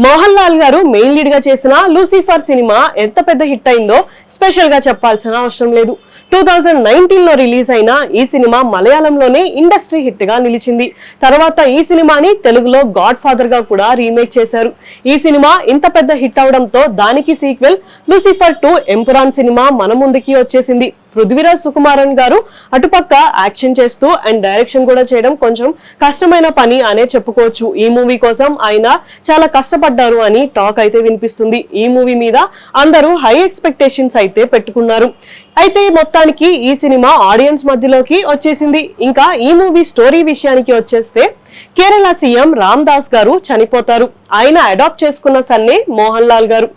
మోహన్ లాల్ గారు main lead గా చేసిన లూసిఫర్ సినిమా ఎంత పెద్ద హిట్ అయిందో స్పెషల్ గా చెప్పాల్సిన అవసరం లేదు. 2019 లో రిలీజ్ అయిన ఈ సినిమా మలయాళంలోనే ఇండస్ట్రీ హిట్ గా నిలిచింది. తర్వాత ఈ సినిమాని తెలుగులో గాడ్ ఫాదర్ గా కూడా రీమేక్ చేశారు. ఈ సినిమా ఇంత పెద్ద హిట్ అవడంతో దానికి సీక్వెల్ లూసిఫర్ 2 ఎంపురాన్ సినిమా మన ముందుకి వచ్చేసింది. పృథ్వీరాజ్ సుకుమారన్ గారు అటుపక్క యాక్షన్ చేస్తూ అండ్ డైరెక్షన్ కూడా చేయడం కొంచెం కష్టమైన పని అనే చెప్పుకోవచ్చు. ఈ మూవీ కోసం ఆయన చాలా కష్టపడ్డారు అని టాక్ అయితే వినిపిస్తుంది. ఈ మూవీ మీద అందరూ హై ఎక్స్పెక్టేషన్స్ అయితే పెట్టుకున్నారు. అయితే మొత్తానికి ఈ సినిమా ఆడియన్స్ మధ్యలోకి వచ్చేసింది. ఇంకా ఈ మూవీ స్టోరీ విషయానికి వచ్చేస్తే కేరళ సీఎం రామ్ దాస్ గారు చనిపోతారు. ఆయన అడాప్ట్ చేసుకున్న సన్నే మోహన్ లాల్ గారు.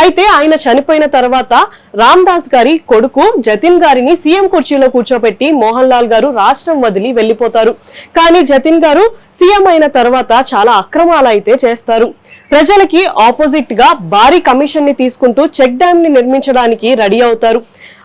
అయితే ఆయన చనిపోయిన తర్వాత రామ్ దాస్ గారి కొడుకు జతిన్ గారిని సీఎం కుర్చీలో కూర్చోబెట్టి మోహన్ లాల్ గారు రాష్ట్రం వదిలి వెళ్లిపోతారు. కానీ జతిన్ గారు సీఎం అయిన తర్వాత చాలా అక్రమాలు అయితే చేస్తారు. ప్రజలకి ఆపోజిట్ గా భారీ కమిషన్ ని తీసుకుంటూ చెక్ డ్యామ్ ని నిర్మించడానికి రెడీ అవుతారు.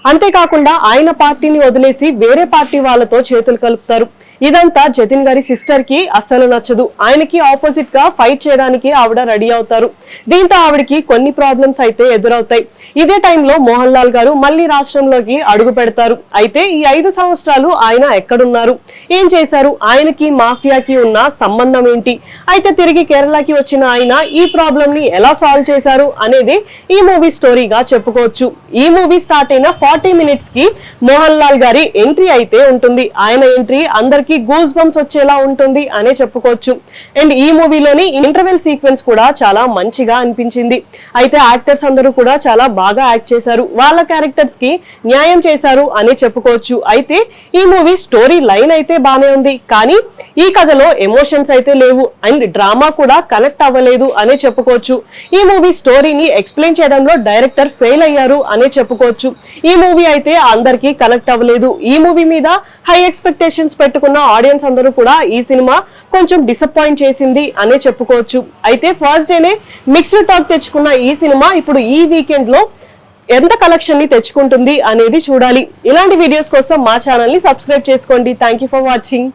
అంతేకాకుండా ఆయన పార్టీని వదిలేసి వేరే పార్టీ వాళ్ళతో చేతులు కలుపుతారు. ఇదంతా జతిన్ గారి సిస్టర్ కి అస్సలు నచ్చదు. ఆయనకి ఆపోజిట్ గా ఫైట్ చేయడానికి ఆవిడ రెడీ అవుతారు. దీంతో ఆవిడకి కొన్ని ప్రాబ్లమ్స్ అయితే ఎదురవుతాయి. ఇదే టైంలో మోహన్ లాల్ గారు మళ్ళీ రాష్ట్రంలోకి అడుగు పెడతారు. అయితే ఈ 5 సంవత్సరాలు ఆయన ఎక్కడున్నారు, ఏం చేశారు, ఆయనకి మాఫియాకి ఉన్న సంబంధం ఏంటి, అయితే తిరిగి కేరళకి వచ్చిన ఆయన ఈ ప్రాబ్లం ని ఎలా సాల్వ్ చేశారు అనేది ఈ మూవీ స్టోరీగా చెప్పుకోవచ్చు. ఈ మూవీ స్టార్ట్ అయిన 40 minutes కి మోహన్ లాల్ గారి ఎంట్రీ అయితే ఉంటుంది. ఆయన ఎంట్రీ అందరికి గూస్ బంప్స్ వచ్చేలా ఉంటుంది అనే చెప్పుకోవచ్చు. అండ్ ఈ మూవీలోని ఇంటర్వెల్ సీక్వెన్స్ కూడా చాలా మంచిగా అనిపించింది. అయితే యాక్టర్స్ అందరూ కూడా చాలా బాగా యాక్ట్ చేశారు. వాళ్ళ క్యారెక్టర్స్ కి న్యాయం చేశారు అనే చెప్పుకోవచ్చు. అయితే ఈ మూవీ స్టోరీ లైన్ అయితే బానే ఉంది, కానీ ఈ కథలో ఎమోషన్స్ అయితే లేవు అండ్ డ్రామా కూడా కనెక్ట్ అవ్వలేదు అనే చెప్పుకోవచ్చు. ఈ మూవీ స్టోరీని ఎక్స్ప్లెయిన్ చేయడంలో డైరెక్టర్ ఫెయిల్ అయ్యారు అనే చెప్పుకోవచ్చు. ఈ మూవీ అయితే అందరికీ కనెక్ట్ అవ్వలేదు. ఈ మూవీ మీద హై ఎక్స్పెక్టేషన్స్ పెట్టుకున్న ఆడియన్స్ అందరూ కూడా ఈ సినిమా కొంచెం డిసప్పాయింట్ చేసింది అనే చెప్పుకోవచ్చు. అయితే ఫస్ట్ డేనే మిక్స్డ్ టాక్ తెచ్చుకున్న ఈ సినిమా ఇప్పుడు ఈ వీకెండ్ లో ఎంత కలెక్షన్ ని తెచ్చుకుంటుంది అనేది చూడాలి. ఇలాంటి వీడియోస్ కోసం మా ఛానల్ ని సబ్స్క్రైబ్ చేసుకోండి. Thank you for watching.